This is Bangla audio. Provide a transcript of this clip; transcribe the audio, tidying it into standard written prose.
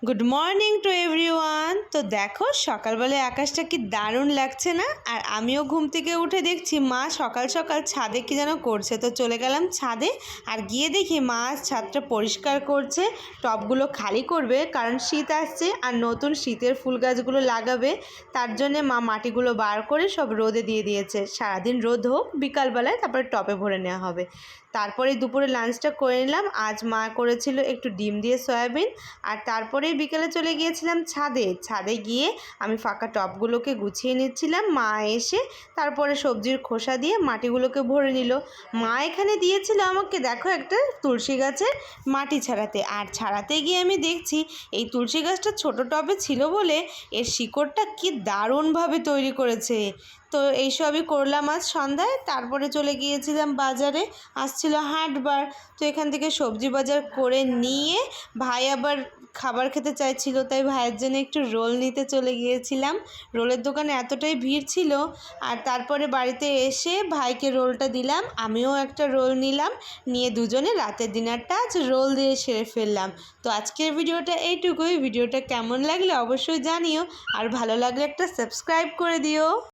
Good morning to everyone. তো দেখো সকালবেলায় আকাশটা কি দারুণ লাগছে না? আর আমিও ঘুম থেকে উঠে দেখছি মা সকাল সকাল ছাদে কি যেন করছে। তো চলে গেলাম ছাদে, আর গিয়ে দেখি মা ছাদটা পরিষ্কার করছে, টবগুলো খালি করবে, কারণ শীত আসছে আর নতুন শীতের ফুল গাছগুলো লাগাবে। তার জন্যে মা মাটিগুলো বার করে সব রোদে দিয়ে দিয়েছে। সারাদিন রোদ হোক, বিকালবেলায় তারপরে টবে ভরে নেওয়া হবে। তারপরে দুপুরে লাঞ্চটা করে নিলাম। আজ মা করেছিল একটু ডিম দিয়ে সয়াবিন। আর তারপরে বিকেলে চলে গিয়েছিলাম ছাদে গিয়ে আমি ফাঁকা টবগুলোকে গুছিয়ে নিচ্ছিলাম। মা এসে তারপরে সবজির খোসা দিয়ে মাটিগুলোকে ভরে নিল। মা এখানে দিয়েছিল আমাকে, দেখো, একটা তুলসী গাছের মাটি ছাড়াতে। আর ছাড়াতে গিয়ে আমি দেখছি এই তুলসী গাছটা ছোটো টবে ছিল বলে এর শিকড়টা কি দারুণভাবে তৈরি করেছে। তো এইসবই করলাম আজ সন্ধ্যায়। তারপরে চলে গিয়েছিলাম বাজারে, আসছিল হাটবার। তো এখান থেকে সবজি বাজার করে নিয়ে ভাই আবার খাবার খেতে চাইছিল, তাই ভাইয়ের জন্য একটু রোল নিতে চলে গিয়েছিলাম। রোলের দোকানে এতটাই ভিড় ছিল। আর তারপরে বাড়িতে এসে ভাইকে রোলটা দিলাম, আমিও একটা রোল নিলাম, নিয়ে দুজনে রাতের ডিনারটা আজ রোল দিয়ে সেরে ফেললাম। তো আজকের ভিডিওটা এইটুকুই। ভিডিওটা কেমন লাগলে অবশ্যই জানিও, আর ভালো লাগলে একটা সাবস্ক্রাইব করে দিও।